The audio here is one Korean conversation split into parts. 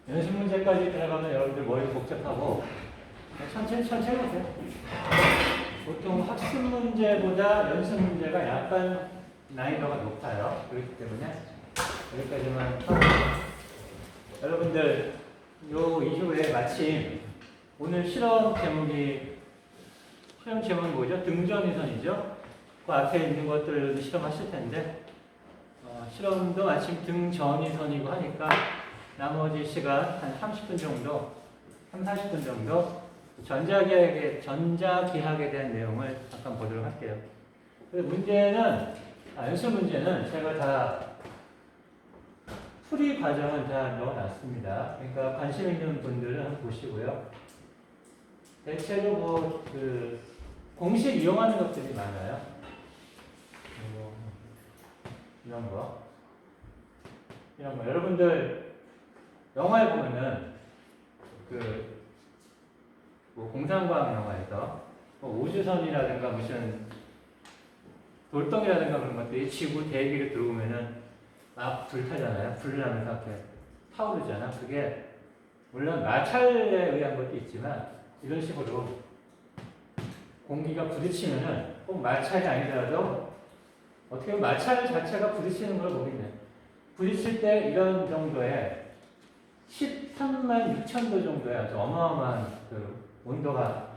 연습 문제까지 들어가면 여러분들 머리 복잡하고 천천히 하세요. 보통 학습 문제보다 연습 문제가 약간 난이도가 높아요. 그렇기 때문에 여기까지만 하고 여러분들 요 이후에 마침 오늘 실험 제목이 뭐죠? 등전위선이죠? 그 앞에 있는 것들을 실험하실 텐데 실험도 마침 등전위선이고 하니까 나머지 시간 한 30분 정도 40분 정도 전자기학에 대한 내용을 잠깐 보도록 할게요. 연습 문제는 제가 다 풀이 과정은 다 넣어놨습니다. 그러니까 관심 있는 분들은 한번 보시고요. 대체로 공식 이용하는 것들이 많아요. 이런 거. 여러분들 영화에 보면은 공상과학 영화에서 우주선이라든가 무슨 돌덩이라든가 그런 것들이 지구 대기를 들어오면은 막 불타잖아요. 불을 하면서 이렇게 타오르잖아. 그게 물론 마찰에 의한 것도 있지만 이런 식으로 공기가 부딪히면은 꼭 마찰이 아니더라도 어떻게 보면 마찰 자체가 부딪히는 걸 보겠네. 부딪힐 때 이런 정도의 13만 6천 도 정도의 아주 어마어마한 온도가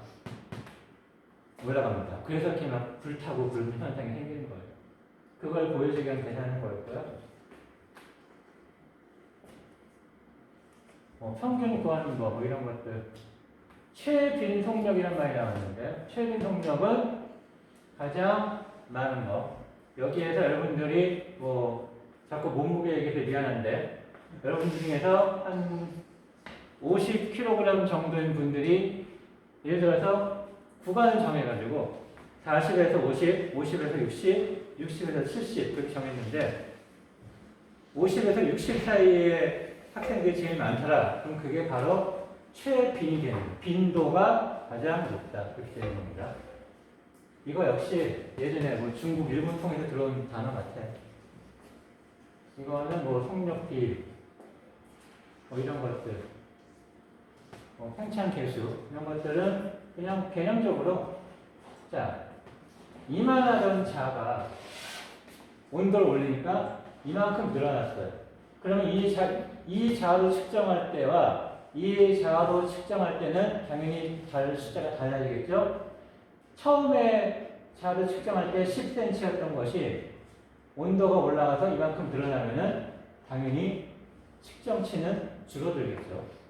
올라갑니다. 그래서 이렇게 막 불타고 불 현상이 생기는 거예요. 그걸 보여주기 위한 계산하는 거였고요. 평균 구하는 거, 이런 것들. 최빈속력이란 말이 나왔는데, 최빈속력은 가장 많은 거. 여기에서 여러분들이 자꾸 몸무게 얘기해서 미안한데, 여러분들 중에서 한 50kg 정도인 분들이 예를 들어서 구간을 정해가지고 40에서 50, 50에서 60, 60에서 70 그렇게 정했는데 50에서 60 사이의 학생들이 제일 많더라. 그럼 그게 바로 최빈이 되는 거예요. 빈도가 가장 높다. 그렇게 되는 겁니다. 이거 역시 예전에 중국, 일본 통해서 들어온 단어 같아. 이거는 속력비 이런 것들. 팽창 계수 이런 것들은 그냥 개념적으로 이만하던 자가 온도를 올리니까 이만큼 늘어났어요. 그러면 이 자로 측정할 때와 이 자로 측정할 때는 당연히 숫자가 달라지겠죠. 처음에 자로 측정할 때 10cm였던 것이 온도가 올라가서 이만큼 늘어나면은 당연히 측정치는 줄어들겠죠.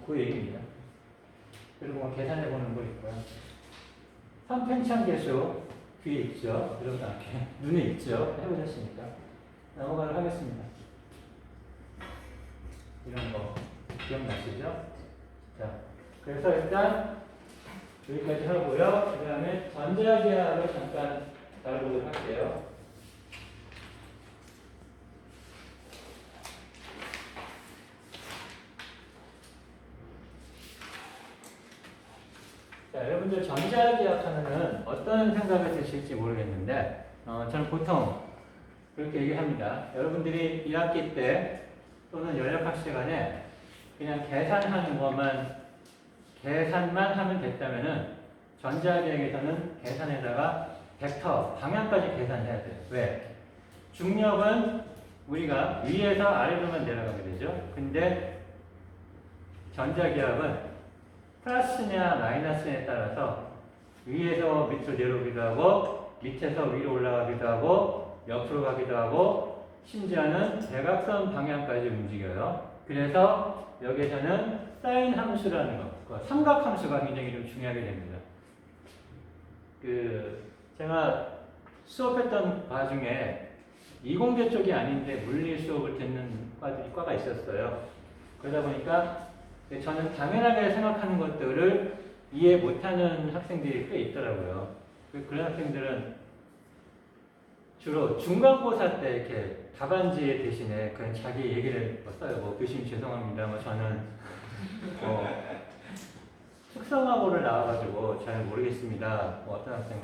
그 얘기입니다. 그리고 계산해 보는 거 있고요. 선팽창 계수 귀에 있죠. 이러지 않게 눈에 있죠. 해보셨으니까 넘어가도록 하겠습니다. 이런 거 기억나시죠? 자, 그래서 일단 여기까지 하고요. 그 다음에 전자기하를 잠깐 다뤄보도록 할게요. 자, 여러분들 전자기학 하면은 어떤 생각이 드실지 모르겠는데, 저는 보통 그렇게 얘기합니다. 여러분들이 1학기 때 또는 연력학 시간에 그냥 계산만 하면 됐다면은 전자기학에서는 계산에다가 벡터, 방향까지 계산해야 돼요. 왜? 중력은 우리가 위에서 아래로만 내려가게 되죠. 근데 전자기학은 플러스냐 마이너스냐에 따라서 위에서 밑으로 내려오기도 하고 밑에서 위로 올라가기도 하고 옆으로 가기도 하고 심지어는 대각선 방향까지 움직여요. 그래서 여기에서는 사인 함수라는 거, 삼각 함수가 굉장히 좀 중요하게 됩니다. 제가 수업했던 과 중에 이공계 쪽이 아닌데 물리 수업을 듣는 과가 있었어요. 그러다 보니까 저는 당연하게 생각하는 것들을 이해 못하는 학생들이 꽤 있더라고요. 그런 학생들은 주로 중간고사 때 이렇게 답안지 대신에 그냥 자기 얘기를 써요. 교수님 죄송합니다. 저는 특성화고를 나와가지고 잘 모르겠습니다. 어떤 학생은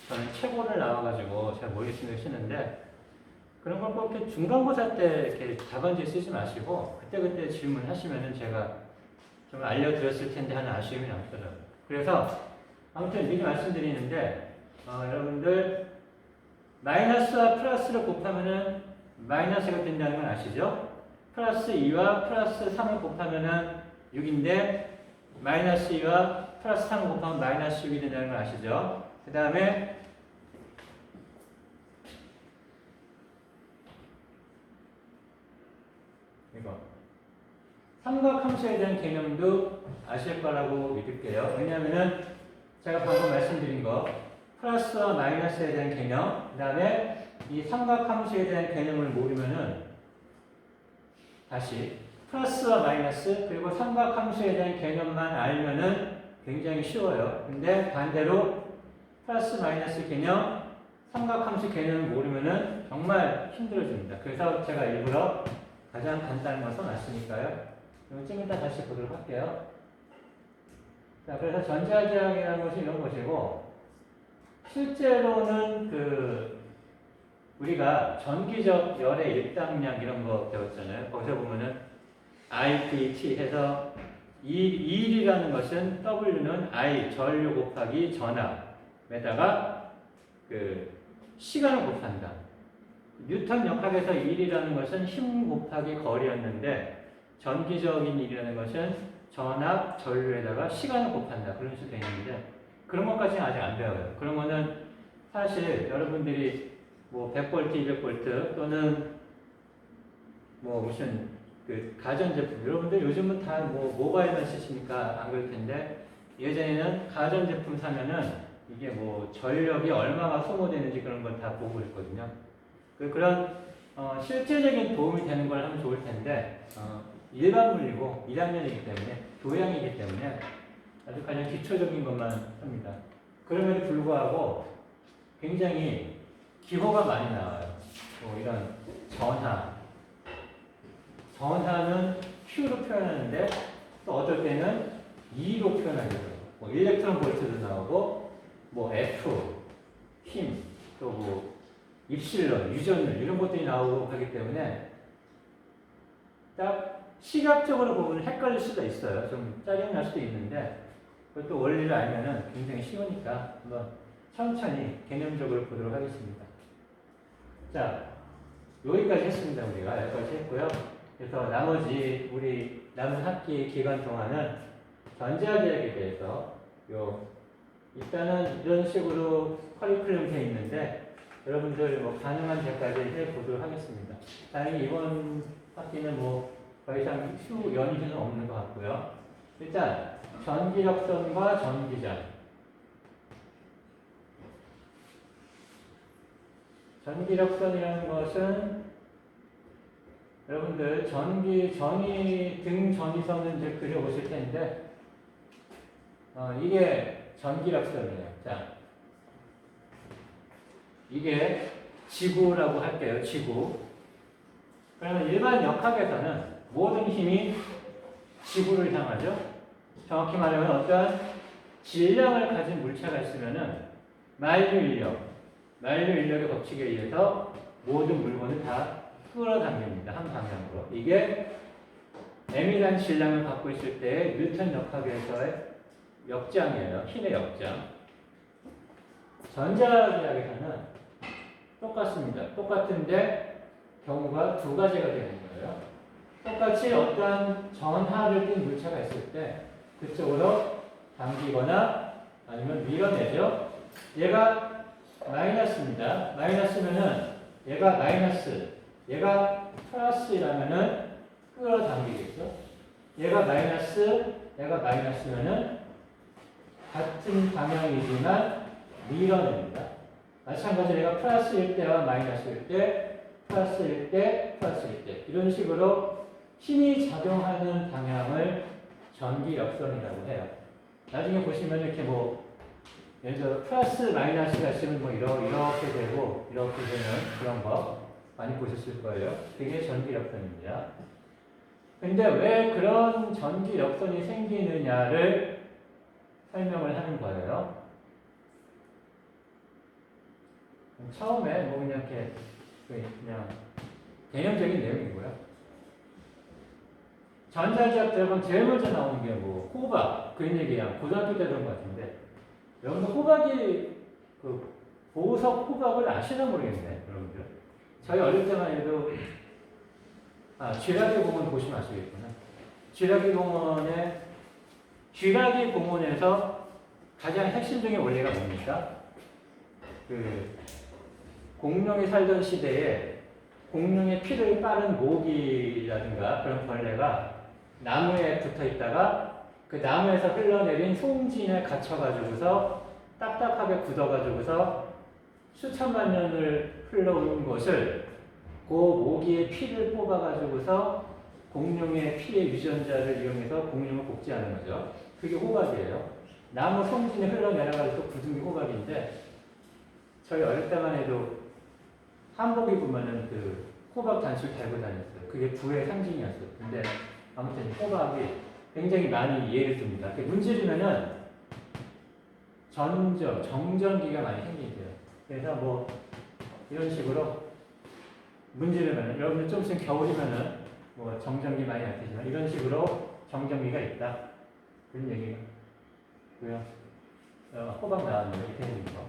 저는 최고를 나와가지고 잘 모르겠습니다. 쓰는데 그런 걸 꼭 이렇게 중간고사 때 이렇게 답안지 쓰지 마시고 그때그때 질문하시면은 제가 좀 알려드렸을 텐데 하는 아쉬움이 남더라고요. 그래서 아무튼 미리 말씀드리는데 여러분들 마이너스와 플러스를 곱하면은 마이너스가 된다는 건 아시죠? 플러스 2와 플러스 3을 곱하면은 6인데 마이너스 2와 플러스 3을 곱하면 마이너스 6이 된다는 걸 아시죠? 그 다음에 이거 삼각함수에 대한 개념도 아실 거라고 믿을게요. 왜냐하면은 제가 방금 말씀드린 거 플러스와 마이너스에 대한 개념, 그 다음에 이 삼각함수에 대한 개념을 모르면은 다시 플러스와 마이너스 그리고 삼각함수에 대한 개념만 알면은 굉장히 쉬워요. 근데 반대로 플러스 마이너스 개념, 삼각함수 개념을 모르면은 정말 힘들어집니다. 그래서 제가 일부러 가장 간단한 거 써놨으니까요. 좀 이따 다시 보도록 할게요. 자, 그래서 전자기학이라는 것이 이런 것이고, 실제로는 우리가 전기적 열의 일당량 이런 거 배웠잖아요. 거기서 보면은 IPT 해서 일이라는 것은 W는 I 전류 곱하기 전압에다가 시간을 곱한다. 뉴턴 역학에서 일이라는 것은 힘 곱하기 거리였는데 전기적인 일이라는 것은 전압 전류에다가 시간을 곱한다. 그런 식으로 되어 있는데 그런 것까지는 아직 안 배워요. 그런 거는 사실 여러분들이 뭐 100V, 200V 또는 뭐 무슨 가전제품 여러분들 요즘은 다 뭐 모바일만 쓰시니까 안 그럴 텐데 예전에는 가전제품 사면은 이게 뭐 전력이 얼마가 소모되는지 그런 걸 다 보고 있거든요. 그런 실제적인 도움이 되는 걸 하면 좋을 텐데 일반 물리고 1학년이기 때문에 교양이기 때문에 아주 가장 기초적인 것만 합니다. 그럼에도 불구하고 굉장히 기호가 많이 나와요. 뭐 이런 전하는 Q로 표현하는데 또 어떨 때는 E로 표현하기도 해요. 뭐 일렉트론 볼트도 나오고 뭐 F, 힘, 또 뭐 입실론, 유전율 이런 것들이 나오고 하기 때문에 딱 시각적으로 보면 헷갈릴 수도 있어요. 좀 짜증날 수도 있는데 그것도 원리를 알면은 굉장히 쉬우니까 한번 천천히 개념적으로 보도록 하겠습니다. 자, 여기까지 했습니다. 우리가 여기까지 했고요. 그래서 나머지 우리 남은 학기 기간 동안은 전자기학에 대해서 일단은 이런 식으로 커리큘럼 되어 있는데 여러분들 뭐 가능한 데까지 해보도록 하겠습니다. 다행히 이번 학기는 뭐 더 이상 연휴는 없는 것 같고요. 일단 전기력선과 전기장. 전기력선이라는 것은 여러분들 등 전위선을 이제 그려보실 텐데 이게 전기력선이에요. 자, 이게 지구라고 할게요. 지구. 그러면 일반 역학에서는 모든 힘이 지구를 향하죠. 정확히 말하면 어떤 질량을 가진 물체가 있으면은 만류 인력의 법칙에 의해서 모든 물건을 다 끌어당깁니다. 한 방향으로. 이게 M이라는 질량을 갖고 있을 때 뉴턴 역학에서의 역장이에요. 힘의 역장. 전자기학에서는 똑같습니다. 똑같은데 경우가 두 가지가 되는 거예요. 똑같이 어떠한 전하를 띤 물체가 있을 때 그쪽으로 당기거나 아니면 밀어내죠. 얘가 마이너스입니다. 마이너스면은 얘가 마이너스, 얘가 플러스라면은 끌어당기겠죠. 얘가 마이너스면은 같은 방향이지만 밀어냅니다. 마찬가지로 얘가 플러스일 때와 마이너스일 때, 플러스일 때, 플러스일 때 이런 식으로 힘이 작용하는 방향을 전기역선이라고 해요. 나중에 보시면 이렇게 뭐 예를 들어 플러스 마이너스가 있으면 뭐 이렇게 되고 이렇게 되는 그런 거 많이 보셨을 거예요. 그게 전기역선입니다. 근데 왜 그런 전기역선이 생기느냐를 설명을 하는 거예요. 처음에 뭐 그냥 이렇게 그냥 개념적인 내용이고요. 전자기학 들어가면 제일 먼저 나오는 게 뭐 호박 그런 얘기야. 고등학교 때 들은 것 같은데 여러분들 호박이 그 보석 호박을 아시나 모르겠네, 여러분들. 저희 어릴 때만 해도 쥐라기 공원 보시면 아시겠구나. 쥐라기 공원에서 가장 핵심적인 원리가 뭡니까? 그 공룡이 살던 시대에 공룡의 피를 빠른 모기라든가 그런 벌레가 나무에 붙어 있다가 그 나무에서 흘러내린 송진에 갇혀가지고서 딱딱하게 굳어가지고서 수천만 년을 흘러온 것을 그 모기의 피를 뽑아가지고서 공룡의 피의 유전자를 이용해서 공룡을 복제하는 거죠. 그게 호박이에요. 나무 송진에 흘러내려가지고 굳은 게 호박인데 저희 어릴 때만 해도 한복 입으면은 그 호박 단추 달고 다녔어요. 그게 부의 상징이었어요. 근데 아무튼 호박이 굉장히 많이 이해를 줍니다. 문지르면은 정전기가 많이 생기대요. 그래서 뭐 이런 식으로 문지르면은 여러분들 좀 있으면 겨울이면은 뭐 정전기 많이 안 되지만 이런 식으로 정전기가 있다. 그런 얘기고요. 호박 나왔네요. 이렇게 생긴 거.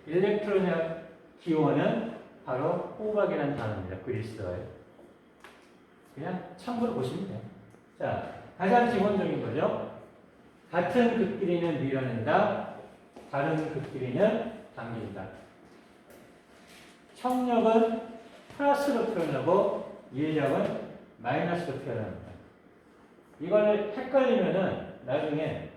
일렉트론의 기원은 바로 호박이라는 단어입니다. 그리스어에. 그냥 참고로 보시면 돼요. 자, 가장 기본적인 거죠. 같은 극끼리는 밀어낸다. 다른 극끼리는 당긴다. 청력은 플러스로 표현하고 인력은 마이너스로 표현합니다. 이걸 헷갈리면은 나중에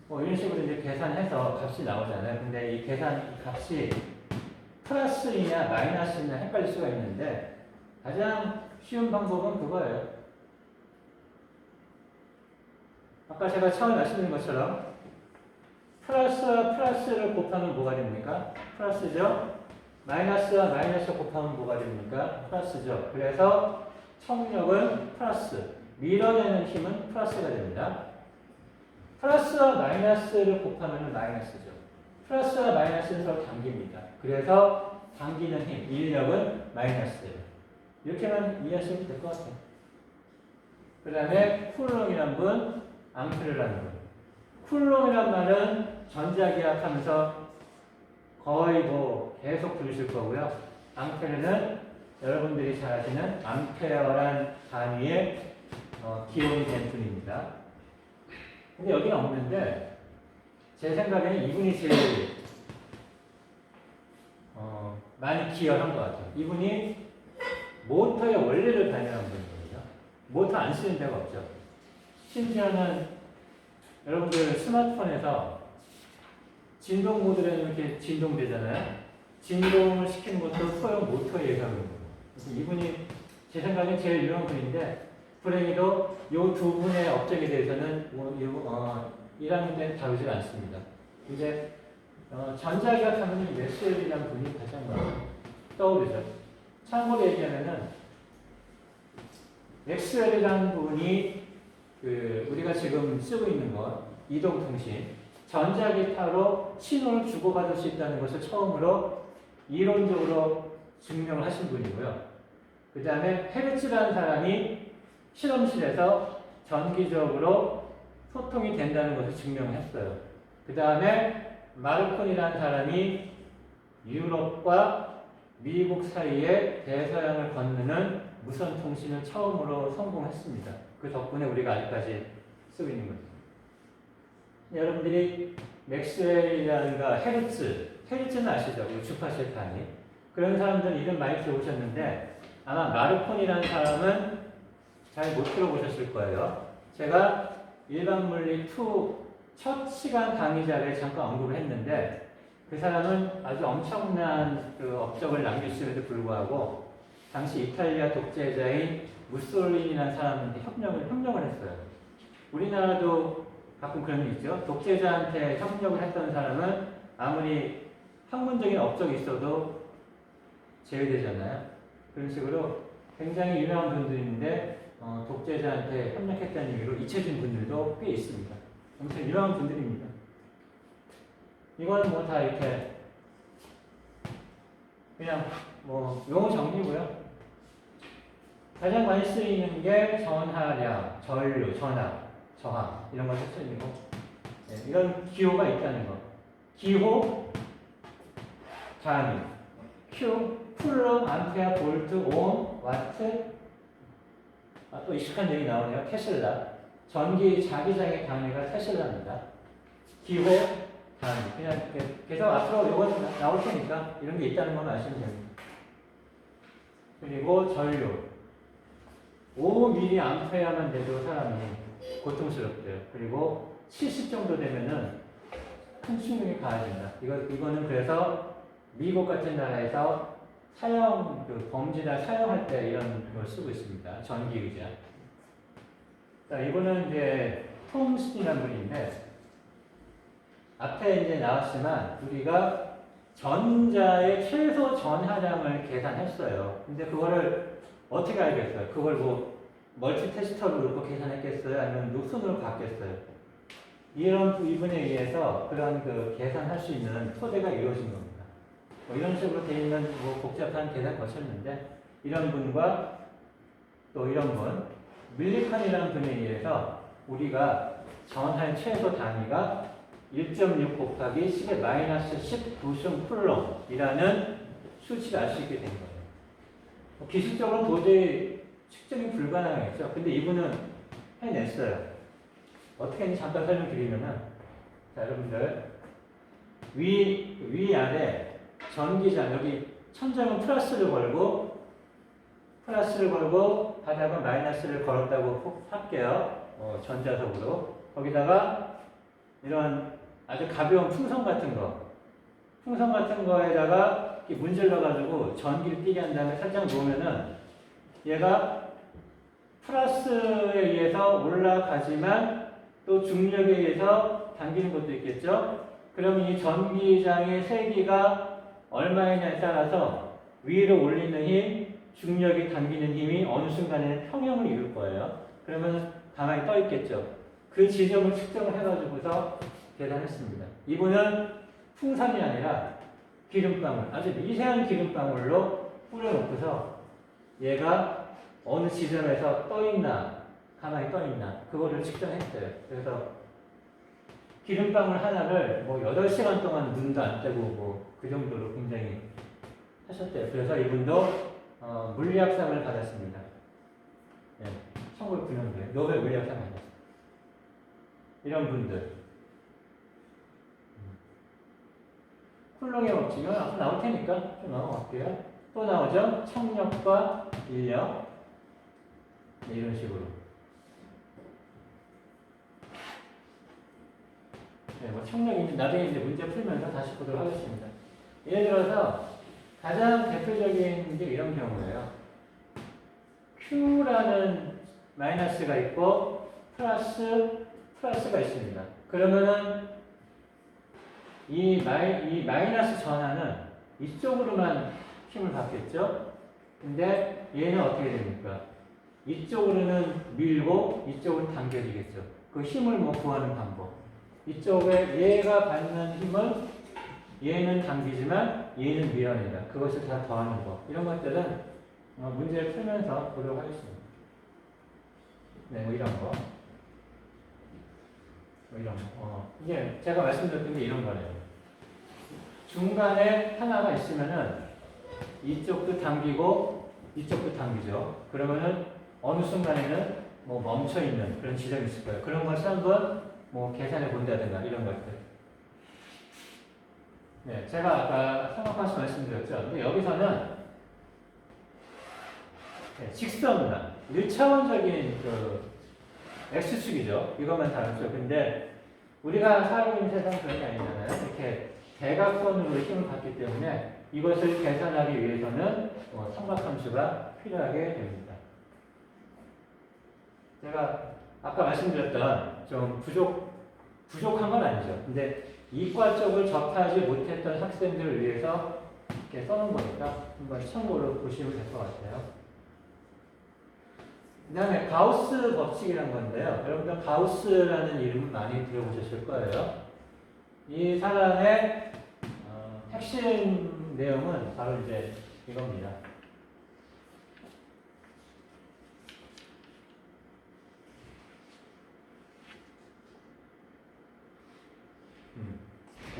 뭐 이런 식으로 이제 계산해서 값이 나오잖아요. 근데 이 값이 플러스이냐 마이너스이냐 헷갈릴 수가 있는데 가장 쉬운 방법은 그거예요. 아까 제가 처음에 말씀드린 것처럼 플러스와 플러스를 곱하면 뭐가 됩니까? 플러스죠. 마이너스와 마이너스 곱하면 뭐가 됩니까? 플러스죠. 그래서 청력은 플러스, 밀어내는 힘은 플러스가 됩니다. 플러스와 마이너스를 곱하면 마이너스죠. 플러스와 마이너스는 서로 당깁니다. 그래서 당기는 힘, 인력은 마이너스예요. 이렇게만 이해하시면 될 것 같아요. 그 다음에 쿨롱이란 분, 앙페르라는 분. 쿨롱이란 말은 전자기학 하면서 거의 뭐 계속 들으실 거고요. 앙페르는 여러분들이 잘 아시는 암페어란 단위의 기원이 된 분입니다. 근데 여기는 없는데 제 생각에는 이분이 제일 많이 기여한 것 같아요. 이분이 모터의 원리를 발명한 분입니다. 모터 안 쓰는 데가 없죠. 심지어는 여러분들 스마트폰에서 진동 모드를 이렇게 진동되잖아요. 진동을 시키는 것도 소형 모터에 의해서 그런 거예요. 그래서 이분이 제 생각엔 제일 유명한 분인데 불행히도 이 두 분의 업적에 대해서는 1학년 때는 다루지 않습니다. 이제 전자기학 하면 맥스웰이라는 분이 가장 많이 떠오르죠. 참고로 얘기하면은 맥스웰이라는 분이 우리가 지금 쓰고 있는 것 이동통신 전자기파로 신호를 주고받을 수 있다는 것을 처음으로 이론적으로 증명을 하신 분이고요. 그 다음에 헤르츠라는 사람이 실험실에서 전기적으로 소통이 된다는 것을 증명했어요. 그 다음에 마르콘이라는 사람이 유럽과 미국 사이에 대서양을 건너는 무선 통신을 처음으로 성공했습니다. 그 덕분에 우리가 아직까지 쓰고 있는 거죠. 여러분들이 맥스웰이라든가 헤르츠는 아시죠? 주파수의 단위. 그런 사람들 이름 많이 들어보셨는데 아마 마르콘이라는 사람은 잘 못 들어보셨을 거예요. 제가 일반물리 2 첫 시간 강의자를 잠깐 언급을 했는데 그 사람은 아주 엄청난 업적을 남겼음에도 불구하고 당시 이탈리아 독재자인 무솔리니라는 사람한테 협력을 했어요. 우리나라도 가끔 그런 게 있죠. 독재자한테 협력을 했던 사람은 아무리 학문적인 업적이 있어도 제외되잖아요. 그런 식으로 굉장히 유명한 분들인데 독재자한테 협력했다는 의미로 잊혀진 분들도 꽤 있습니다. 아무튼 이러한 분들입니다. 이건 뭐 다 이렇게 그냥 뭐 용어 정리고요. 가장 많이 쓰이는 게 전하량, 전류, 전하, 저항 이런 거 특징이고 네, 이런 기호가 있다는 거. 기호, 단위, Q, 쿨럼, 암페어, 볼트, 옴, 와트. 또 익숙한 얘기 나오네요. 테슬라. 전기 자기장의 단위가 테슬라입니다. 기호, 단위. 그냥 계속 앞으로 이건 나올 테니까 이런 게 있다는 건 아시면 됩니다. 그리고 전류. 5mA만 돼도 사람이 고통스럽대요. 그리고 70 정도 되면은 큰 충격이 가해진다. 이거는 그래서 미국 같은 나라에서 범죄자 사용할 때 이런 걸 쓰고 있습니다. 전기의자. 자, 이거는 이제 톰슨이라는 분인데, 앞에 이제 나왔지만, 우리가 전자의 최소 전하량을 계산했어요. 근데 그거를 어떻게 알겠어요? 그걸 뭐, 멀티 테스터로 놓고 계산했겠어요? 아니면 손으로 봤겠어요? 이분에 의해서 그런 계산할 수 있는 토대가 이루어진 겁니다. 뭐 이런 식으로 되어 있는 복잡한 계산 거쳤는데, 이런 분과 또 이런 분, 밀리컨이라는 분에 의해서 우리가 전할 최소 단위가 1.6 곱하기 10의 마이너스 10 부승 쿨럼이라는 수치를 알 수 있게 된 거예요. 기술적으로 도저히 측정이 불가능했죠. 근데 이분은 해냈어요. 어떻게 했는지 잠깐 설명드리면은, 자, 여러분들, 위아래 전기장, 여기 천장은 플러스를 걸고, 바닥은 마이너스를 걸었다고 할게요. 전자석으로. 거기다가 이런 아주 가벼운 풍선 같은 거에다가 이렇게 문질러가지고 전기를 띠게 한 다음에 살짝 놓으면은 얘가 플러스에 의해서 올라가지만 또 중력에 의해서 당기는 것도 있겠죠? 그러면 이 전기장의 세기가 얼마이냐에 따라서 위로 올리는 힘, 중력이 당기는 힘이 어느 순간에는 평형을 이룰 거예요. 그러면 가만히 떠 있겠죠. 그 지점을 측정을 해가지고서 계산했습니다. 이분은 풍선이 아니라 기름방울, 아주 미세한 기름방울로 뿌려놓고서 얘가 어느 지점에서 떠 있나, 가만히 떠 있나, 그거를 측정했어요. 그래서 기름방울 하나를 뭐 8시간 동안 눈도 안 떼고 그 정도로 굉장히 하셨대요. 그래서 이분도 물리학상을 받았습니다. 네, 1909년도에 노벨 물리학상 받았어요. 이런 분들. 쿨롱의 법칙은 앞으로 나올 테니까 좀 넘어갈게요. 또 나오죠? 청력과 인력. 네, 이런 식으로. 네, 뭐 청력인지 나중에 이제 문제 풀면서 다시 보도록 하겠습니다. 예를 들어서 가장 대표적인 게 이런 경우예요. Q라는 마이너스가 있고 플러스가 있습니다. 그러면은 이 마이너스 전하는 이쪽으로만 힘을 받겠죠? 근데 얘는 어떻게 됩니까? 이쪽으로는 밀고 이쪽으로 당겨지겠죠. 그 힘을 구하는 방법. 이쪽에 얘가 받는 힘을 얘는 당기지만 얘는 밀어낸다. 그것을 다 더하는 거. 이런 것들은 문제를 풀면서 보도록 하겠습니다. 네, 뭐 이런 거. 이런 거. 이게 제가 말씀드렸던 게 이런 거예요. 중간에 하나가 있으면은 이쪽도 당기고 이쪽도 당기죠. 그러면은 어느 순간에는 멈춰 있는 그런 지점이 있을 거예요. 그런 것을 한번 계산해 본다든가 이런 것들. 네, 제가 아까 삼각함수 말씀드렸죠. 근데 여기서는 직선만 1차원적인 X축이죠. 이것만 다르죠. 근데 우리가 살고 있는 세상은 그런 게 아니잖아요. 이렇게 대각선으로 힘을 받기 때문에 이것을 계산하기 위해서는 삼각함수가 필요하게 됩니다. 제가 아까 말씀드렸던 좀 부족한 건 아니죠. 근데 이과 쪽을 접하지 못했던 학생들을 위해서 이렇게 써놓은 거니까 한번 참고로 보시면 될 것 같아요. 그 다음에 가우스 법칙이란 건데요. 여러분들 가우스라는 이름을 많이 들어보셨을 거예요. 이 사람의 핵심 내용은 바로 이제 이겁니다.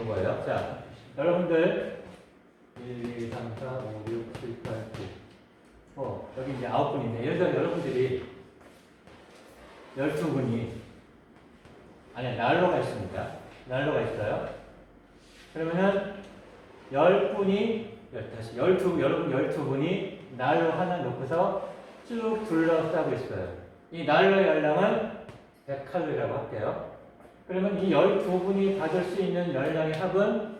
이거예요. 자, 여러분들 1, 2, 3, 4, 5, 6, 7, 8, 9 여기 이제 9분인데 예를 들어 여러분들이 12분이 아니 난로가 있습니다. 난로가 있어요. 그러면은 10분이 다시 여러분 12분이 난로 하나 놓고서 쭉 둘러싸고 있어요. 이 난로의 열량은 100칼로리라고 할게요. 그러면 이 12분이 받을 수 있는 열량의 합은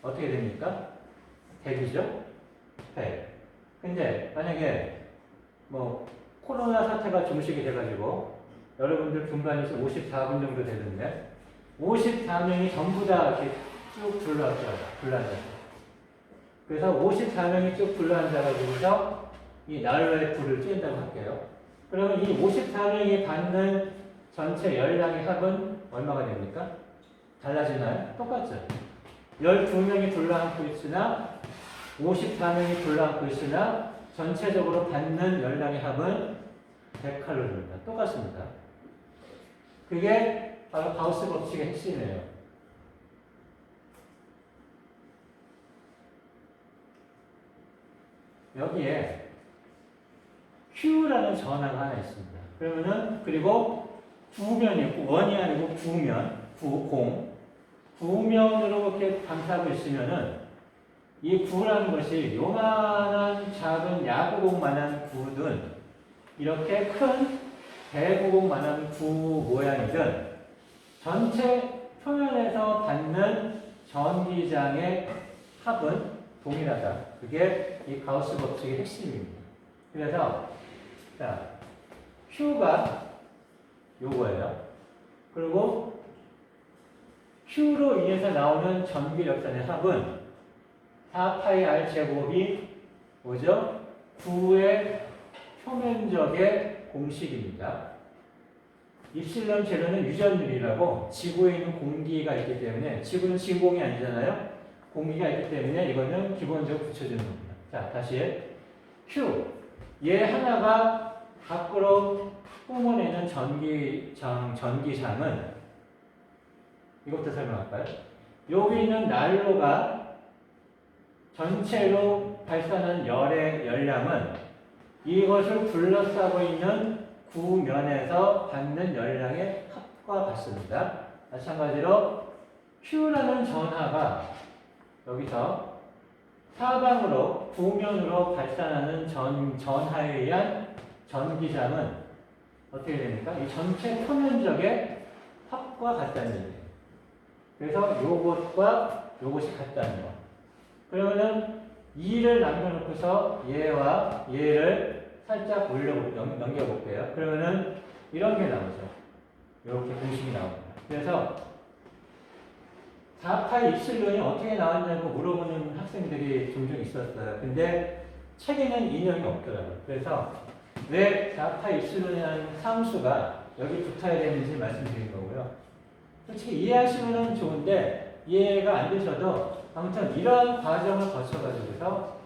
어떻게 됩니까? 100이죠? 100. 근데 만약에 뭐 코로나 사태가 종식이 돼가지고 여러분들 분반에서 54분 정도 되는데 54명이 전부 다 이렇게 쭉 둘러앉았어요. 그래서 54명이 쭉 둘러앉아가지고서 이 난로에 불을 쬐다고 할게요. 그러면 이 54명이 받는 전체 열량의 합은 얼마가 됩니까? 달라지나요? 똑같죠. 12명이 둘러앉고 있으나 54명이 둘러앉고 있으나 전체적으로 받는 열량의 합은 100칼로리입니다. 똑같습니다. 그게 바로 가우스 법칙의 핵심이에요. 여기에 Q라는 전하가 하나 있습니다. 그러면은 그리고 구면이 원이 아니고 구면으로 이렇게 감싸고 있으면은 이 구라는 것이 요만한 작은 야구공만한 구든 이렇게 큰 대구공만한 구 모양이든 전체 표면에서 받는 전기장의 합은 동일하다. 그게 이 가우스 법칙의 핵심입니다. 그래서 자, Q가 요거예요. 그리고 Q로 인해서 나오는 전기력선의 합은 4파이 R 제곱이 뭐죠? 9의 표면적의 공식입니다. 입실론 제로는 유전율이라고 지구에 있는 공기가 있기 때문에 지구는 진공이 아니잖아요. 공기가 있기 때문에 이거는 기본적으로 붙여주는 겁니다. 자, 다시 Q 얘 하나가 밖으로 뿜어내는 전기장은 이것부터 설명할까요? 여기 있는 난로가 전체로 발산한 열의 열량은 이것을 둘러싸고 있는 구면에서 받는 열량의 합과 같습니다. 마찬가지로 Q라는 전하가 여기서 사방으로 구면으로 발산하는 전하에 의한 전기장은 어떻게 됩니까? 이 전체 표면적의 합과 같다는 얘기예요. 그래서 요것과 요것이 같다는 거. 그러면은 2를 남겨놓고서 얘와 얘를 살짝 넘겨볼게요. 그러면은 이런 게 나오죠. 이렇게 공식이 나옵니다. 그래서 4파이 입실론이 어떻게 나왔냐고 물어보는 학생들이 종종 있었어요. 근데 책에는 인용이 없더라고요. 그래서 왜 4파이 입실론이라는 상수가 여기 붙어야 되는지 말씀드린 거고요. 솔직히 이해하시면 좋은데 이해가 안 되셔도 아무튼 이러한 과정을 거쳐가지고서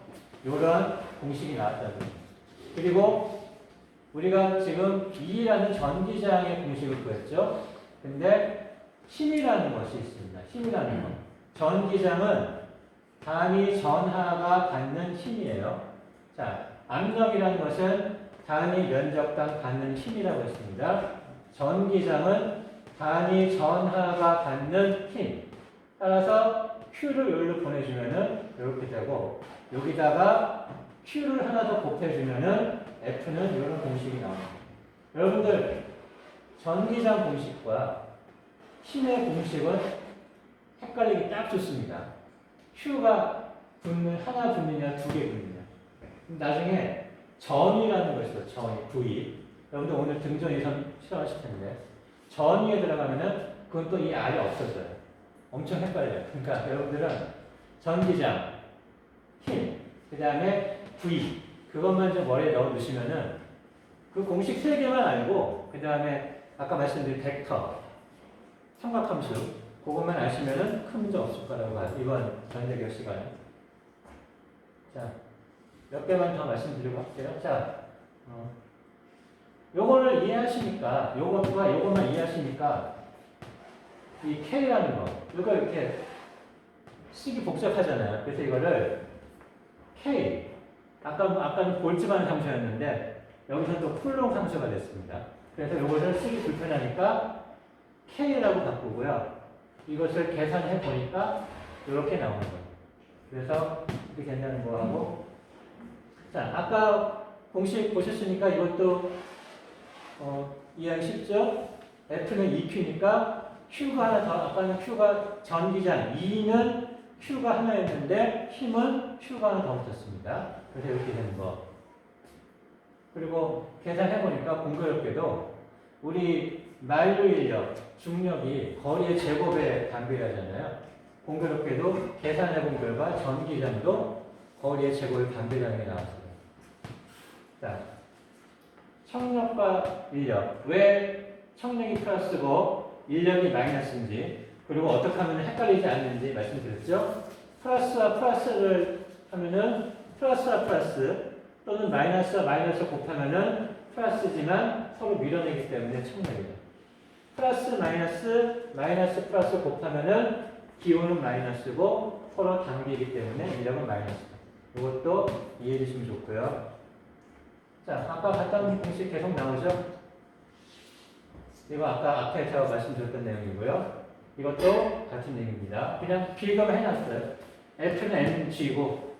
이러한 공식이 나왔다는 거예요. 그리고 우리가 지금 E라는 전기장의 공식을 구했죠. 근데 힘이라는 것이 있습니다. 힘이라는 것. 전기장은 단위 전하가 받는 힘이에요. 자, 압력이라는 것은 단위 면적당 받는 힘이라고 했습니다. 전기장은 단위 전하가 받는 힘. 따라서 Q를 여기로 보내주면은 이렇게 되고 여기다가 Q를 하나 더 곱해주면은 F는 이런 공식이 나옵니다. 여러분들 전기장 공식과 힘의 공식은 헷갈리기 딱 좋습니다. Q가 하나 붙느냐 두 개 붙느냐. 나중에 전위라는 거 있어요. 전위, V. 여러분들 오늘 등전 예선 실험하실 텐데 전위에 들어가면은 그건 또 이 R이 없어져요. 엄청 헷갈려요. 그러니까 여러분들은 전기장, 힘, 그 다음에 V 그것만 좀 머리에 넣어 두시면은 그 공식 3개만 알고 그 다음에 아까 말씀드린 벡터, 삼각함수 그것만 아시면은 큰 문제 없을 거라고 봐요. 이번 전자기억 시간에. 자, 몇 개만 더 말씀드리고 할게요. 자, 요거를 이해하시니까, 요것과 요것만 이해하시니까 이 K라는 거, 이거 이렇게 쓰기 복잡하잖아요. 그래서 이거를 K, 아까는 볼트만 상수였는데 여기서 또 쿨롱 상수가 됐습니다. 그래서 이것을 쓰기 불편하니까 K라고 바꾸고요. 이것을 계산해 보니까 이렇게 나오는 거예요. 그래서 이렇게 된다는 거하고, 자, 아까 공식 보셨으니까 이것도 이해하기 쉽죠? F는 EQ니까 Q가 하나 더, 아까는 Q가 전기장, E는 Q가 하나였는데 힘은 Q가 하나 더 붙었습니다. 그래서 이렇게 되는 거. 그리고 계산해보니까 공교롭게도 우리 마일로 인력, 중력이 거리의 제곱에 반비례하잖아요. 공교롭게도 계산해본 결과 전기장도 거리의 제곱에 반비례하는 게 나왔어요. 자, 청력과 인력. 왜 청력이 플러스고 인력이 마이너스인지, 그리고 어떻게 하면 헷갈리지 않는지 말씀드렸죠. 플러스와 플러스를 하면은 플러스와 플러스 또는 마이너스와 마이너스 곱하면은 플러스지만 서로 밀어내기 때문에 청력이다. 플러스 마이너스 마이너스 플러스 곱하면은 기호는 마이너스고 서로 단비이기 때문에 인력은 마이너스다. 이것도 이해해 주시면 좋고요. 자, 아까 봤던 공식 계속 나오죠? 이거 아까 앞에 제가 말씀드렸던 내용이고요. 이것도 같은 내용입니다. 그냥 비교만 해놨어요. F는 mg고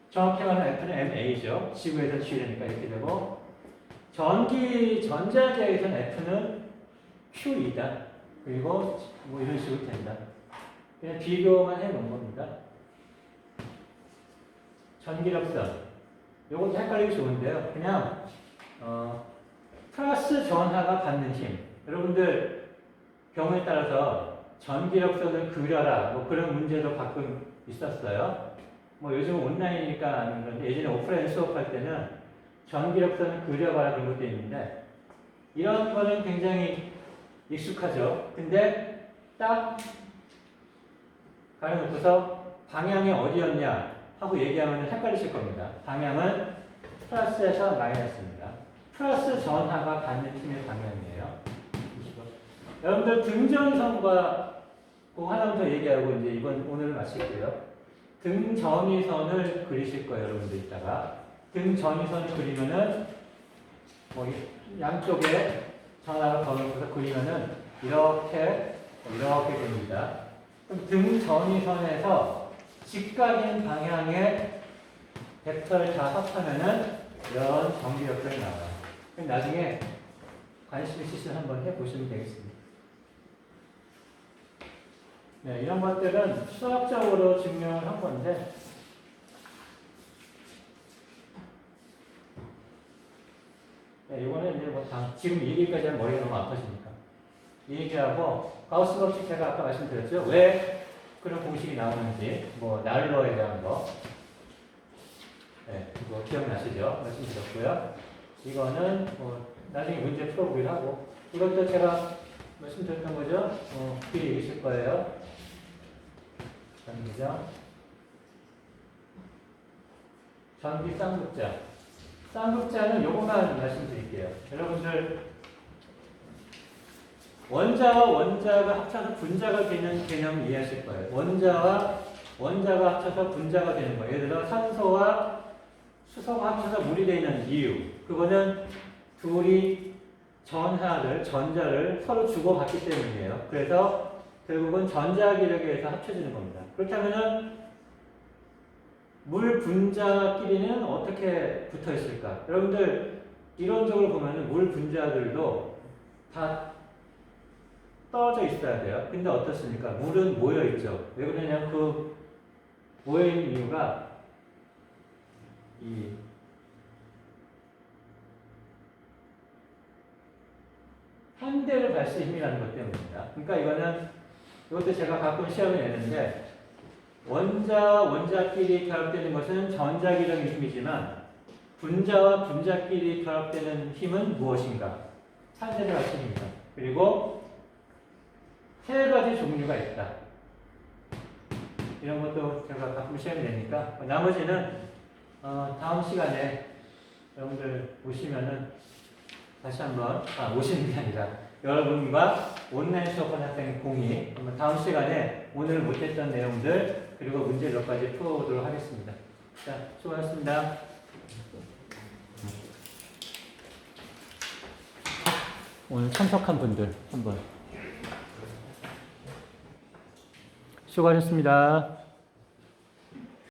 정확히 말하면 F는 ma죠. 지구에서 G라니까 이렇게 되고, 전자계에서는 F는 q이다. 그리고 뭐 이런 식으로 된다. 그냥 비교만 해놓은 겁니다. 전기력선. 요것도 헷갈리기 좋은데요. 그냥 플러스 전하가 받는 힘. 여러분들 경우에 따라서 전기력선을 그려라. 뭐 그런 문제도 가끔 있었어요. 뭐 요즘 온라인이니까 아닌 건데 예전에 오프라인 수업할 때는 전기력선을 그려봐라 그런 것도 있는데 이런 거는 굉장히 익숙하죠. 근데 딱 가려놓고서 방향이 어디였냐 하고 얘기하면 헷갈리실 겁니다. 방향은 플러스에서 마이너스입니다. 플러스 전하가 받는 힘의 방향이에요. 여러분들 등전선과 그 하나 더 얘기하고 이제 오늘 마칠게요. 등전위선을 그리실 거예요, 여러분들 이따가. 등전위선을 그리면은 뭐 양쪽에 전하가 걸어서 그리면은 이렇게 됩니다. 그럼 등전위선에서 직각인 방향의 벡터를 다 합하면은 이런 전기력선이 나와요. 그럼 나중에 관심 있으시면 한번 해보시면 되겠습니다. 네, 이런 것들은 수학적으로 증명을 한 건데, 네, 이거는 이제 뭐 지금 이 얘기까지 하면 머리가 너무 아파지니까. 이 얘기하고, 가우스 법칙 제가 아까 말씀드렸죠? 왜 그런 공식이 나오는지, 뭐, 날러에 대한 거. 네, 이거 기억나시죠? 말씀드렸고요. 이거는 뭐, 나중에 문제 풀어보기로 하고, 이것도 제가 말씀드렸던 거죠? 뒤에 읽으실 거예요. 전기장, 전기 쌍극자. 쌍극자는 요것만 말씀드릴게요. 여러분들 원자와 원자가 합쳐서 분자가 되는 개념 이해하실 거예요. 원자가 합쳐서 분자가 되는 거예요. 예를 들어 산소와 수소가 합쳐서 물이 되는 이유. 그거는 둘이 전자를 서로 주고받기 때문이에요. 그래서 결국은 전자기력에 의해서 합쳐지는 겁니다. 그렇다면은 물 분자끼리는 어떻게 붙어 있을까? 여러분들 이론적으로 보면은 물 분자들도 다 떨어져 있어야 돼요. 근데 어떻습니까? 물은 모여 있죠. 왜 그러냐면 그 모여 있는 이유가 이 한대를 발수 힘이라는 것 때문입니다. 그러니까 이것도 제가 가끔 시험에 내는데 원자끼리 결합되는 것은 전자기력의 힘이지만 분자와 분자끼리 결합되는 힘은 무엇인가? 산재를 힘입니다. 그리고 세 가지 종류가 있다. 이런 것도 제가 가끔 시험이 되니까 나머지는 다음 시간에 여러분들 오시면은 다시 한번 오시는 게 아니라 여러분과 온라인 수업하는 학생 공이 한번 다음 시간에 오늘 못했던 내용들 그리고 문제 몇 가지 풀어보도록 하겠습니다. 자, 수고하셨습니다. 오늘 참석한 분들 한번 수고하셨습니다.